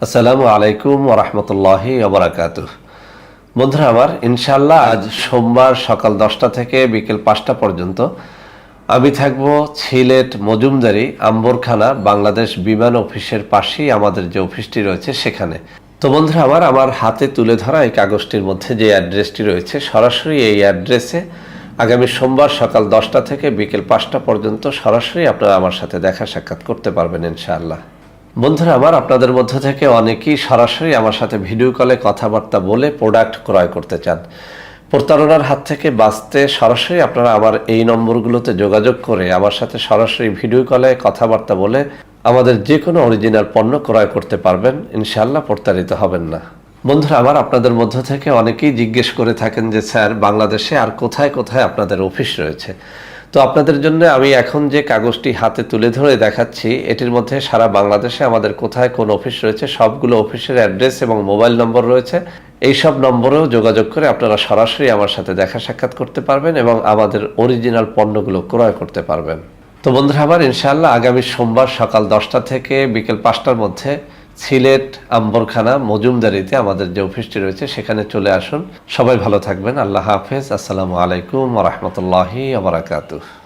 আসসালামু আলাইকুম ওয়া রাহমাতুল্লাহি ওয়া বারাকাতুহু। বন্ধুরা আমার, ইনশাআল্লাহ আজ সোমবার সকাল 10টা থেকে বিকেল 5টা পর্যন্ত আমি থাকব সিলেট মজুমদারি আম্বরখানা বাংলাদেশ বিমান অফিসের পাশেই আমাদের যে অফিসটি রয়েছে সেখানে। তো বন্ধুরা আমার হাতে তুলে ধরা এই কাগজটির মধ্যে যে অ্যাড্রেসটি রয়েছে, সরাসরি এই অ্যাড্রেসে আগামী সোমবার সকাল 10টা থেকে বিকেল 5টা পর্যন্ত সরাসরি আপনারা আমার সাথে দেখা সাক্ষাৎ করতে পারবেন ইনশাআল্লাহ। বন্ধুরা আমার, আপনাদের মধ্য থেকে অনেকেই সরাসরি আমার সাথে ভিডিও কলে কথাবার্তা বলে প্রোডাক্ট ক্রয় করতে চান। প্রতারণার হাত থেকে বাঁচতে সরাসরি আপনারা আমার এই নম্বরগুলোতে যোগাযোগ করে আমার সাথে সরাসরি ভিডিও কলে কথাবার্তা বলে আমাদের যে কোনো অরিজিনাল পণ্য ক্রয় করতে পারবেন, ইনশাআল্লাহ প্রতারিত হবেন না। বন্ধুরা আমার, আপনাদের মধ্য থেকে অনেকেই জিজ্ঞেস করে থাকেন যে স্যার, বাংলাদেশে আর কোথায় কোথায় আপনাদের অফিস রয়েছে। তো আপনাদের জন্য আমি এখন যে কাগজটি হাতে তুলে ধরে দেখাচ্ছি, এটির মধ্যে সারা বাংলাদেশে আমাদের কোথায় কোন অফিস রয়েছে সবগুলো অফিসের অ্যাড্রেস এবং মোবাইল নম্বর রয়েছে। এই সব নম্বরেও যোগাযোগ করে আপনারা সরাসরি আমার সাথে দেখা সাক্ষাৎ করতে পারবেন এবং আমাদের অরিজিনাল পণ্যগুলো ক্রয় করতে পারবেন। তো বন্ধুরা আমার, ইনশাআল্লাহ আগামী সোমবার সকাল 10টা থেকে বিকেল 5টার মধ্যে সিলেট আম্বরখানা মজুমদারিতে আমাদের যে অফিসটি রয়েছে সেখানে চলে আসুন। সবাই ভালো থাকবেন। আল্লাহ হাফেজ। আসসালামু আলাইকুম ওয়া রাহমাতুল্লাহি ওয়া বারাকাতুহু।